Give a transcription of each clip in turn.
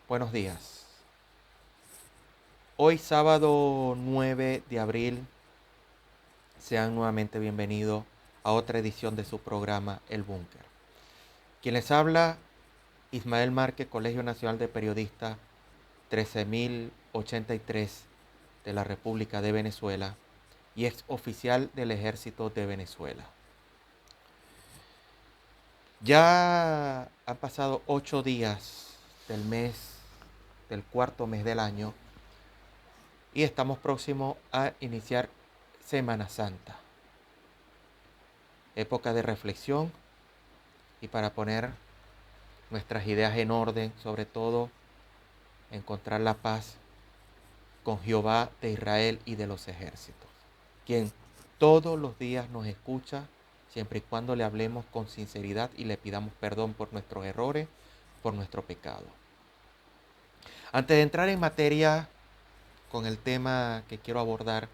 Buenos días. Hoy sábado 9 de abril, sean nuevamente bienvenidos a otra edición de su programa El Búnker. Quien les habla, Ismael Márquez, Colegio Nacional de Periodistas 13083 de la República de Venezuela y ex oficial del Ejército de Venezuela. Ya han pasado 8 días del cuarto mes del año, y estamos próximos a iniciar Semana Santa, época de reflexión y para poner nuestras ideas en orden, sobre todo encontrar la paz con Jehová de Israel y de los ejércitos, quien todos los días nos escucha, siempre y cuando le hablemos con sinceridad y le pidamos perdón por nuestros errores, por nuestro pecado. Antes de entrar en materia con el tema que quiero abordar,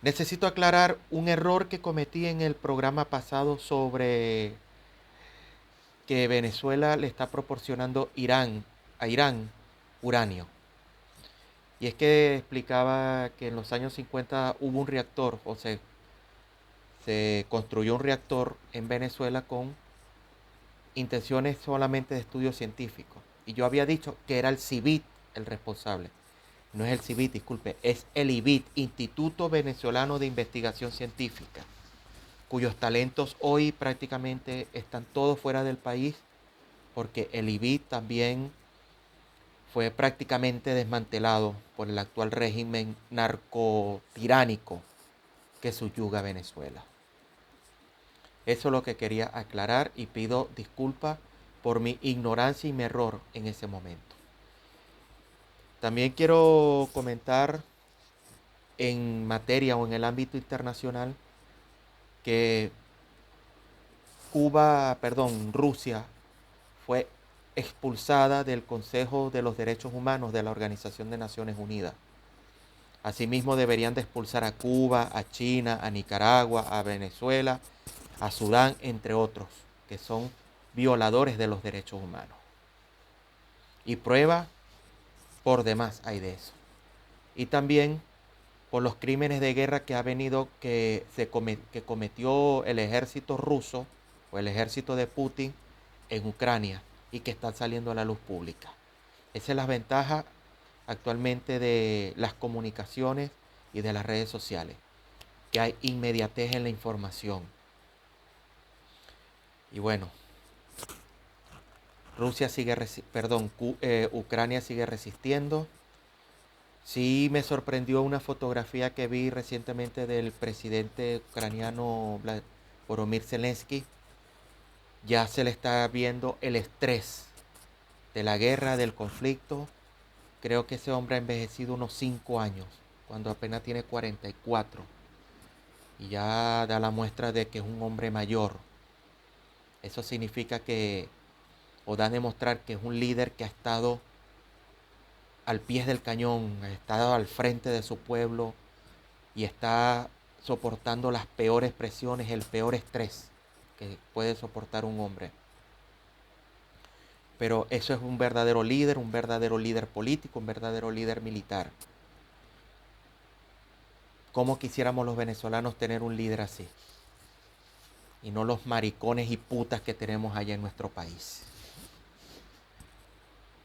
necesito aclarar un error que cometí en el programa pasado sobre que Venezuela le está proporcionando a Irán uranio. Y es que explicaba que en los años 50 hubo un reactor, se construyó un reactor en Venezuela con intenciones solamente de estudio científico. Y yo había dicho que era el CIVIT el responsable. No es el CIVIT, disculpe, es el IBIT, Instituto Venezolano de Investigación Científica, cuyos talentos hoy prácticamente están todos fuera del país, porque el IBIT también fue prácticamente desmantelado por el actual régimen narcotiránico que subyuga a Venezuela. Eso es lo que quería aclarar y pido disculpas por mi ignorancia y mi error en ese momento. También quiero comentar en materia o en el ámbito internacional que Rusia fue expulsada del Consejo de los Derechos Humanos de la Organización de Naciones Unidas. Asimismo, deberían de expulsar a Cuba, a China, a Nicaragua, a Venezuela, a Sudán, entre otros, que son violadores de los derechos humanos. Y prueba por demás hay de eso. Y también por los crímenes de guerra que cometió el ejército ruso o el ejército de Putin en Ucrania y que están saliendo a la luz pública. Esa es la ventaja actualmente de las comunicaciones y de las redes sociales, que hay inmediatez en la información. Y bueno, Ucrania sigue resistiendo. Sí me sorprendió una fotografía que vi recientemente del presidente ucraniano Volodymyr Zelensky. Ya se le está viendo el estrés de la guerra, del conflicto. Creo que ese hombre ha envejecido unos 5 años, cuando apenas tiene 44. Y ya da la muestra de que es un hombre mayor. Eso significa o da a demostrar que es un líder que ha estado al pie del cañón, ha estado al frente de su pueblo y está soportando las peores presiones, el peor estrés que puede soportar un hombre. Pero eso es un verdadero líder político, un verdadero líder militar. ¿Cómo quisiéramos los venezolanos tener un líder así? Y no los maricones y putas que tenemos allá en nuestro país.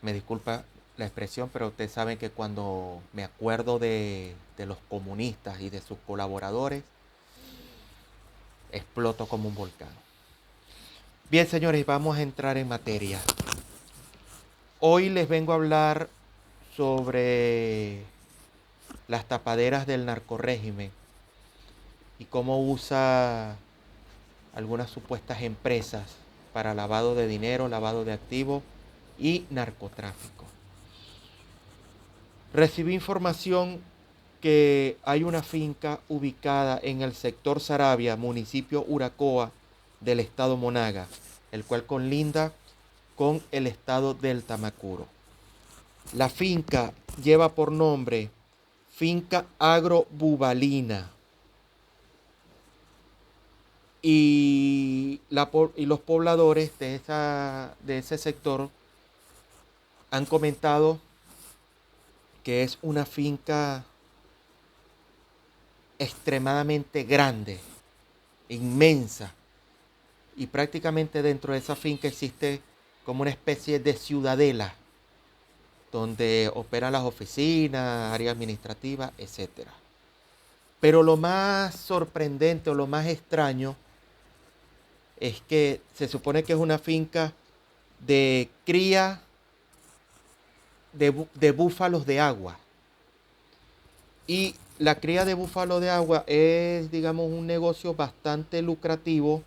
Me disculpa la expresión, pero ustedes saben que cuando me acuerdo de los comunistas y de sus colaboradores, exploto como un volcán. Bien, señores, vamos a entrar en materia. Hoy les vengo a hablar sobre las tapaderas del narcorrégimen y cómo usa algunas supuestas empresas para lavado de dinero, lavado de activos y narcotráfico. Recibí información que hay una finca ubicada en el sector Saravia, municipio Uracoa del estado Monaga, el cual colinda con el estado del Tamacuro. La finca lleva por nombre Finca Agro Bubalina y los pobladores de ese sector Han comentado que es una finca extremadamente grande, inmensa, y prácticamente dentro de esa finca existe como una especie de ciudadela donde operan las oficinas, áreas administrativas, etc. Pero lo más sorprendente o lo más extraño es que se supone que es una finca de cría de búfalos de agua. Y la cría de búfalo de agua es, digamos, un negocio bastante lucrativo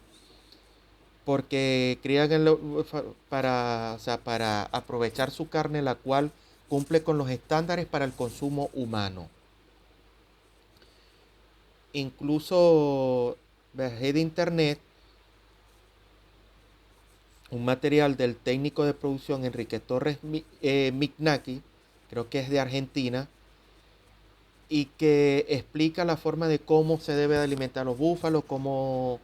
porque crían para, o sea, para aprovechar su carne, la cual cumple con los estándares para el consumo humano. Incluso bajé de internet un material del técnico de producción Enrique Torres Mignaki, creo que es de Argentina, y que explica la forma de cómo se debe de alimentar los búfalos, cómo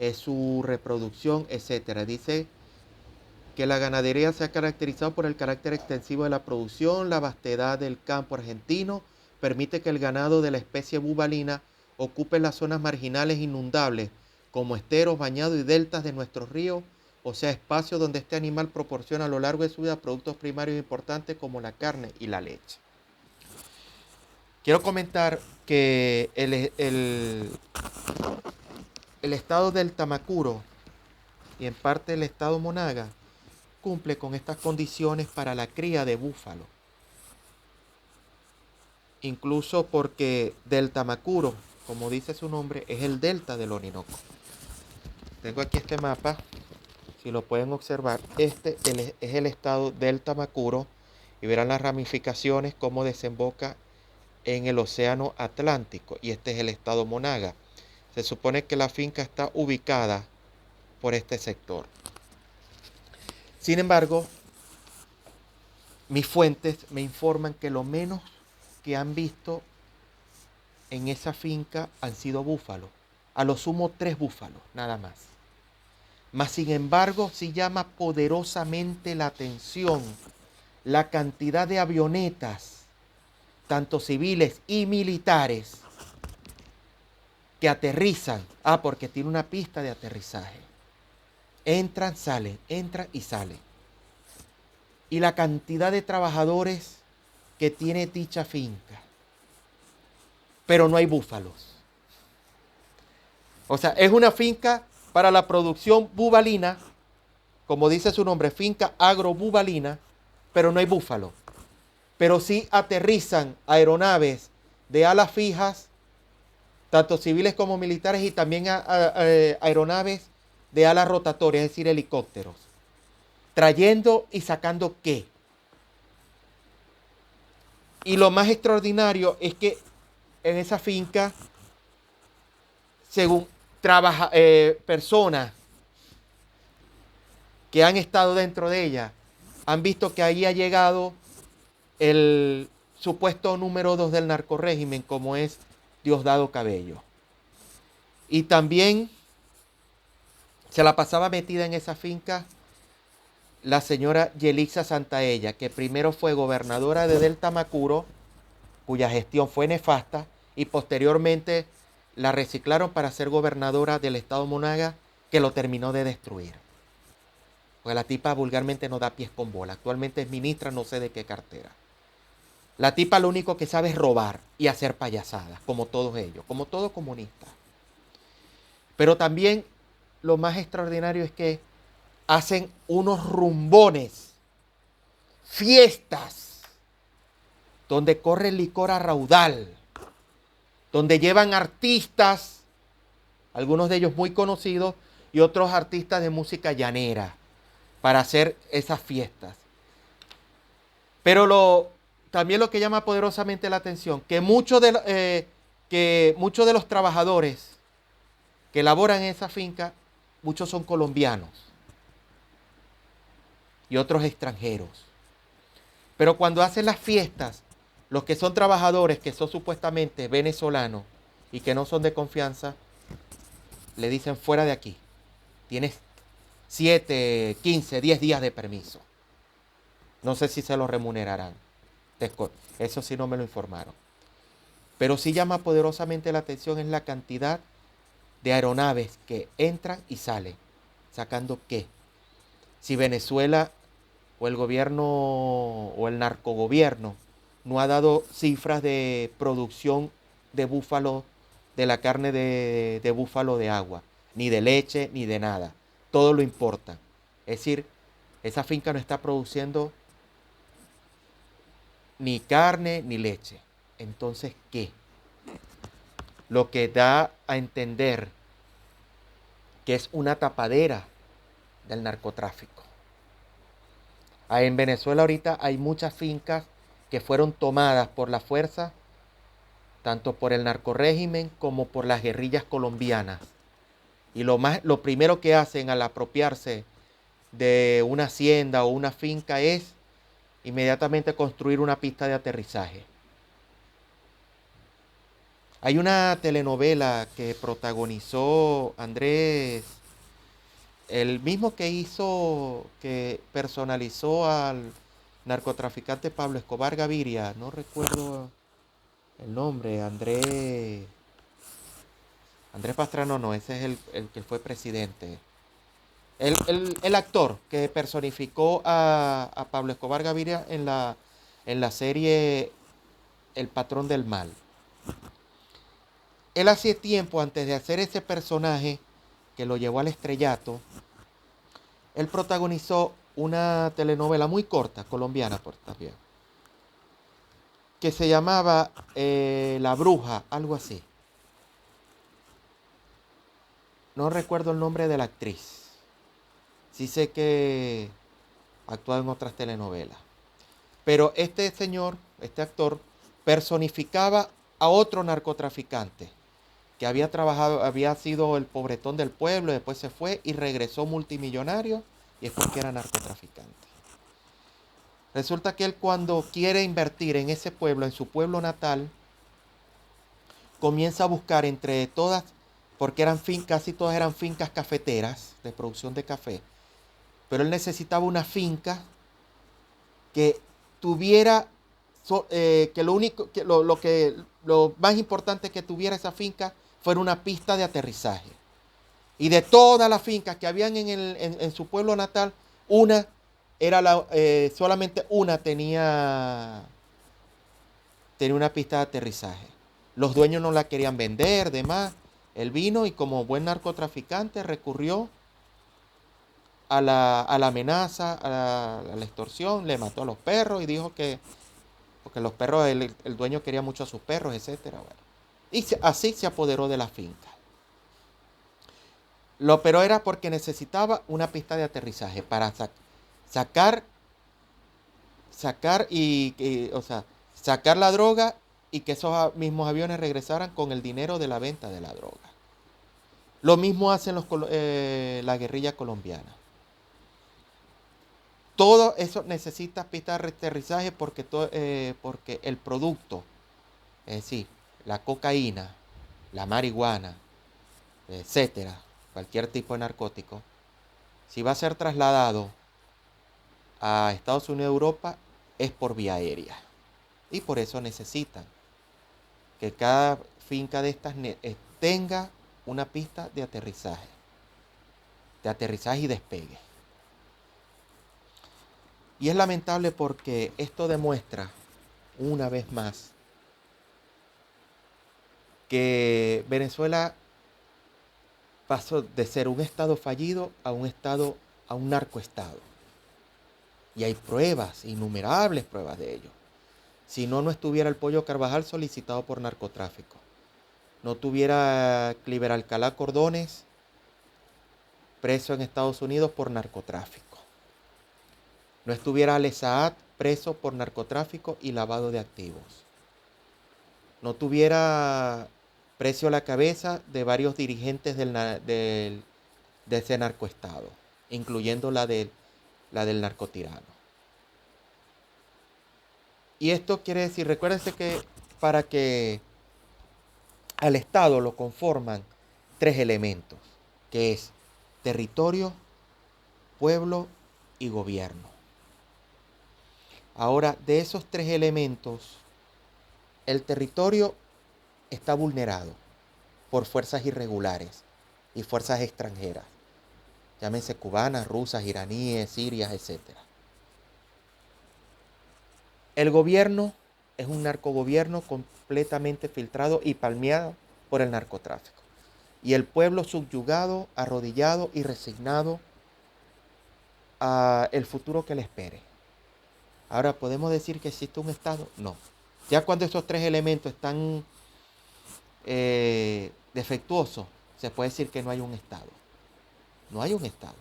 es su reproducción, etcétera. Dice que la ganadería se ha caracterizado por el carácter extensivo de la producción, la vastedad del campo argentino, permite que el ganado de la especie bubalina ocupe las zonas marginales inundables, como esteros, bañados y deltas de nuestros ríos, o sea, espacios donde este animal proporciona a lo largo de su vida productos primarios importantes como la carne y la leche. Quiero comentar que el estado del Tamacuro y en parte el estado Monaga cumple con estas condiciones para la cría de búfalo. Incluso porque del Tamacuro, como dice su nombre, es el delta del Orinoco. Tengo aquí este mapa, si lo pueden observar, este es el estado del Tamacuro y verán las ramificaciones cómo desemboca en el océano Atlántico, y este es el estado Monaga. Se supone que la finca está ubicada por este sector. Sin embargo, mis fuentes me informan que lo menos que han visto en esa finca han sido búfalos. A lo sumo 3 búfalos, nada más. Mas sin embargo, sí llama poderosamente la atención la cantidad de avionetas, tanto civiles y militares, que aterrizan. Porque tiene una pista de aterrizaje. Entran y salen. Y la cantidad de trabajadores que tiene dicha finca. Pero no hay búfalos. O sea, es una finca para la producción bubalina, como dice su nombre, finca agrobubalina, pero no hay búfalo. Pero sí aterrizan aeronaves de alas fijas, tanto civiles como militares, y también aeronaves de alas rotatorias, es decir, helicópteros, trayendo y sacando qué. Y lo más extraordinario es que en esa finca, según personas que han estado dentro de ella, han visto que ahí ha llegado el supuesto número 2 del narcorrégimen, como es Diosdado Cabello. Y también se la pasaba metida en esa finca la señora Yelixa Santaella, que primero fue gobernadora de Del Tamacuro, cuya gestión fue nefasta, y posteriormente la reciclaron para ser gobernadora del estado Monaga, que lo terminó de destruir. Pues la tipa vulgarmente no da pies con bola. Actualmente es ministra, no sé de qué cartera. La tipa lo único que sabe es robar y hacer payasadas, como todos ellos, como todo comunista. Pero también lo más extraordinario es que hacen unos rumbones, fiestas, donde corre el licor a raudal, donde llevan artistas, algunos de ellos muy conocidos, y otros artistas de música llanera, para hacer esas fiestas. Pero también lo que llama poderosamente la atención, que muchos de los trabajadores que laboran en esa finca, muchos son colombianos y otros extranjeros. Pero cuando hacen las fiestas, los que son trabajadores, que son supuestamente venezolanos y que no son de confianza, le dicen: fuera de aquí, tienes 7, 15, 10 días de permiso. No sé si se lo remunerarán. Eso sí no me lo informaron. Pero sí llama poderosamente la atención es la cantidad de aeronaves que entran y salen. ¿Sacando qué? Si Venezuela o el gobierno o el narcogobierno no ha dado cifras de producción de búfalo, de la carne de búfalo de agua, ni de leche, ni de nada. Todo lo importa. Es decir, esa finca no está produciendo ni carne ni leche. Entonces, ¿qué? Lo que da a entender que es una tapadera del narcotráfico. En Venezuela ahorita hay muchas fincas que fueron tomadas por la fuerza, tanto por el narcorrégimen como por las guerrillas colombianas. Y lo primero que hacen al apropiarse de una hacienda o una finca es inmediatamente construir una pista de aterrizaje. Hay una telenovela que protagonizó Andrés, el mismo que personalizó al narcotraficante Pablo Escobar Gaviria, no recuerdo el nombre, Andrés Pastrano, no, ese es el que fue presidente. El actor que personificó a Pablo Escobar Gaviria en la serie El Patrón del Mal. Él hace tiempo, antes de hacer ese personaje que lo llevó al estrellato, él protagonizó una telenovela muy corta, colombiana por también, que se llamaba La Bruja, algo así. No recuerdo el nombre de la actriz. Sí sé que ha actuado en otras telenovelas. Pero este señor, este actor, personificaba a otro narcotraficante que había trabajado, había sido el pobretón del pueblo, después se fue y regresó multimillonario y es porque era narcotraficante. Resulta que él cuando quiere invertir en ese pueblo, en su pueblo natal, comienza a buscar entre todas, porque casi todas eran fincas cafeteras de producción de café, pero él necesitaba una finca que tuviera, que lo único, lo más importante que tuviera esa finca fuera una pista de aterrizaje. Y de todas las fincas que habían en su pueblo natal, una era solamente una tenía una pista de aterrizaje. Los dueños no la querían vender, demás. Él vino y como buen narcotraficante recurrió a la amenaza, a la extorsión, le mató a los perros y dijo que, porque los perros, el dueño quería mucho a sus perros, etcétera. Bueno. Y así se apoderó de la finca. Pero era porque necesitaba una pista de aterrizaje para sacar, o sea, sacar la droga y que esos mismos aviones regresaran con el dinero de la venta de la droga. Lo mismo hacen la guerrilla colombiana. Todo eso necesita pista de aterrizaje porque el producto, es decir, la cocaína, la marihuana, etcétera, cualquier tipo de narcótico, si va a ser trasladado a Estados Unidos y Europa, es por vía aérea. Y por eso necesitan que cada finca de estas tenga una pista de aterrizaje y despegue. Y es lamentable porque esto demuestra una vez más que Venezuela pasó de ser un estado fallido a un narcoestado. Y hay pruebas, innumerables pruebas de ello. Si no, no estuviera el Pollo Carvajal solicitado por narcotráfico. No tuviera Cliver Alcalá Cordones preso en Estados Unidos por narcotráfico. No estuviera Ale Saad preso por narcotráfico y lavado de activos. No tuviera precio a la cabeza de varios dirigentes de ese narcoestado, incluyendo la del narcotirano. Y esto quiere decir, recuérdense que para que al Estado lo conforman tres elementos, que es territorio, pueblo y gobierno. Ahora, de esos tres elementos, el territorio está vulnerado por fuerzas irregulares y fuerzas extranjeras, llámense cubanas, rusas, iraníes, sirias, etcétera. El gobierno es un narcogobierno completamente filtrado y palmeado por el narcotráfico. Y el pueblo subyugado, arrodillado y resignado a el futuro que le espere. Ahora, ¿podemos decir que existe un Estado? No. Ya cuando esos tres elementos están defectuosos, se puede decir que no hay un Estado. No hay un Estado.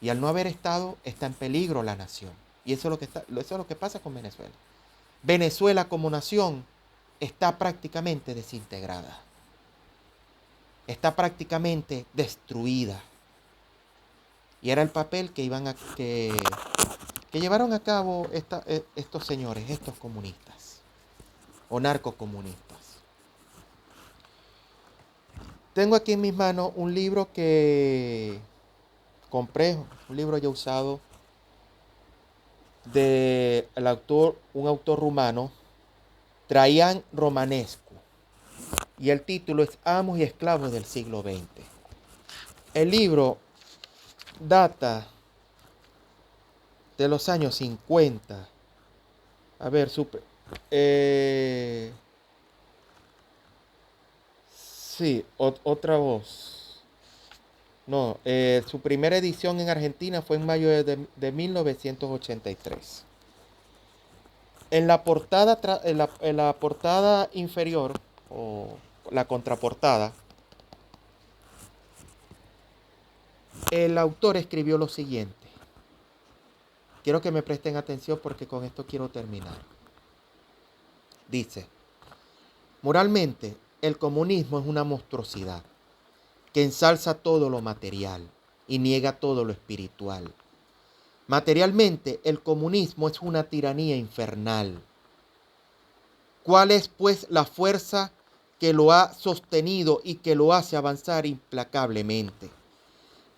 Y al no haber Estado, está en peligro la nación. Y eso es lo que pasa con Venezuela. Venezuela como nación está prácticamente desintegrada. Está prácticamente destruida. Y era el papel que llevaron a cabo estos señores, estos comunistas o narcocomunistas. Tengo aquí en mis manos un libro que compré, un libro ya usado de un autor rumano, Traian Romanescu. Y el título es Amos y Esclavos del siglo XX. El libro data de los años 50. A ver, sí, otra voz. No, su primera edición en Argentina fue en mayo de 1983. En la portada inferior, o la contraportada, el autor escribió lo siguiente. Quiero que me presten atención porque con esto quiero terminar. Dice, moralmente, el comunismo es una monstruosidad que ensalza todo lo material y niega todo lo espiritual. Materialmente, el comunismo es una tiranía infernal. ¿Cuál es, pues, la fuerza que lo ha sostenido y que lo hace avanzar implacablemente?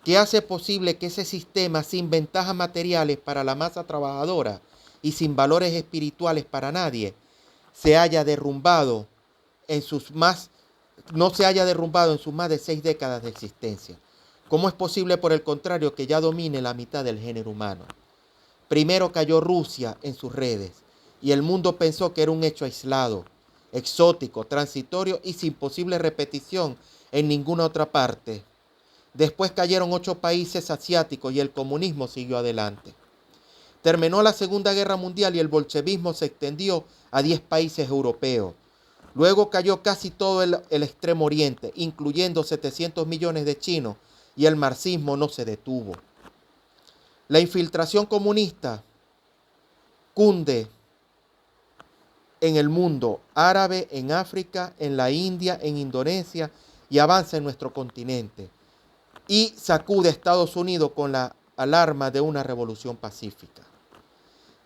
¿Qué hace posible que ese sistema sin ventajas materiales para la masa trabajadora y sin valores espirituales para nadie se haya derrumbado no se haya derrumbado en sus más de 6 décadas de existencia? ¿Cómo es posible, por el contrario, que ya domine la mitad del género humano? Primero cayó Rusia en sus redes y el mundo pensó que era un hecho aislado, exótico, transitorio y sin posible repetición en ninguna otra parte. Después cayeron 8 países asiáticos y el comunismo siguió adelante. Terminó la Segunda Guerra Mundial y el bolchevismo se extendió a 10 países europeos. Luego cayó casi todo el Extremo Oriente, incluyendo 700 millones de chinos, y el marxismo no se detuvo. La infiltración comunista cunde en el mundo árabe, en África, en la India, en Indonesia y avanza en nuestro continente. Y sacude a Estados Unidos con la alarma de una revolución pacífica.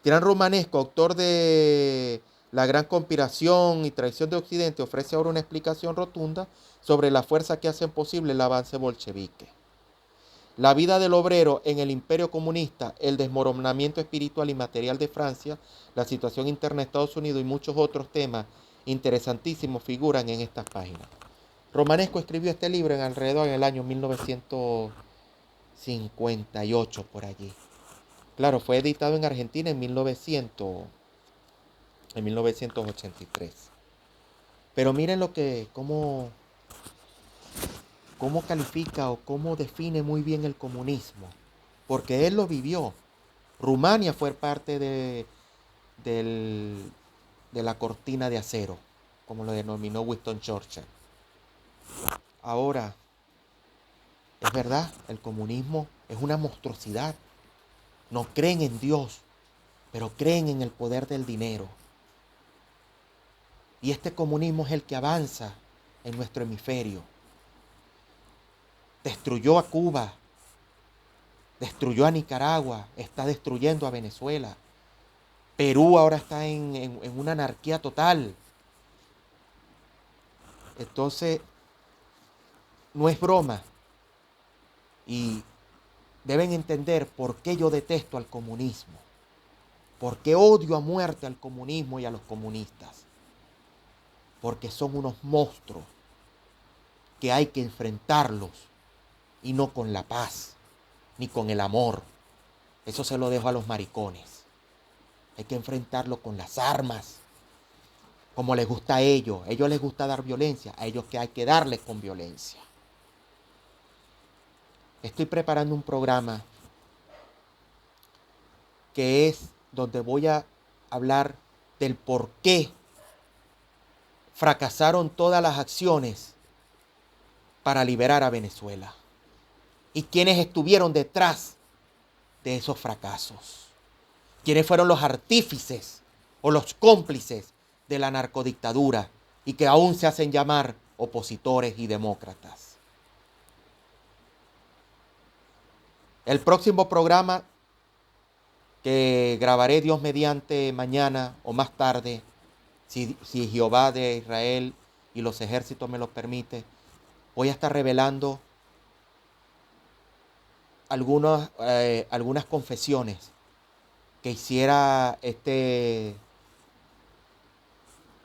Traian Romanescu, autor de La Gran Conspiración y Traición de Occidente, ofrece ahora una explicación rotunda sobre la fuerza que hacen posible el avance bolchevique. La vida del obrero en el imperio comunista, el desmoronamiento espiritual y material de Francia, la situación interna de Estados Unidos y muchos otros temas interesantísimos figuran en estas páginas. Romanescu escribió este libro alrededor del año 1958, por allí. Claro, fue editado en Argentina en 1983. Pero miren cómo califica o cómo define muy bien el comunismo. Porque él lo vivió. Rumania fue parte de la cortina de acero, como lo denominó Winston Churchill. Ahora, es verdad, el comunismo es una monstruosidad. No creen en Dios, pero creen en el poder del dinero. Y este comunismo es el que avanza en nuestro hemisferio. Destruyó a Cuba, destruyó a Nicaragua, está destruyendo a Venezuela. Perú ahora está en una anarquía total. Entonces, no es broma. Y deben entender por qué yo detesto al comunismo. ¿Por qué odio a muerte al comunismo y a los comunistas? Porque son unos monstruos que hay que enfrentarlos y no con la paz ni con el amor. Eso se lo dejo a los maricones. Hay que enfrentarlo con las armas, como les gusta a ellos. A ellos les gusta dar violencia, a ellos que hay que darles con violencia. Estoy preparando un programa que es donde voy a hablar del por qué fracasaron todas las acciones para liberar a Venezuela y quiénes estuvieron detrás de esos fracasos. ¿Quiénes fueron los artífices o los cómplices de la narcodictadura y que aún se hacen llamar opositores y demócratas? El próximo programa que grabaré, Dios mediante, mañana o más tarde, si Jehová de Israel y los ejércitos me lo permiten, voy a estar revelando algunas confesiones que hiciera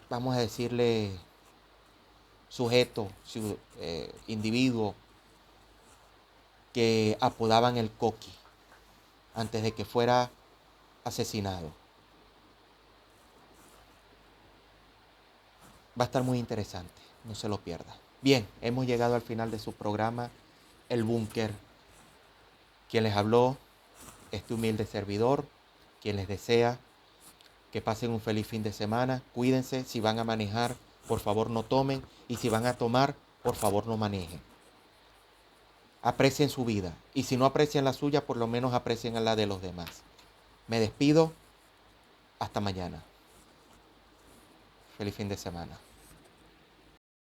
vamos a decirle, sujeto, individuo que apodaban el Coqui antes de que fuera asesinado. Va a estar muy interesante, no se lo pierda. Bien, hemos llegado al final de su programa, El Búnker. Quien les habló, este humilde servidor, quien les desea que pasen un feliz fin de semana. Cuídense, si van a manejar, por favor no tomen, y si van a tomar, por favor no manejen. Aprecien su vida, y si no aprecian la suya, por lo menos aprecien a la de los demás. Me despido, hasta mañana. Feliz fin de semana.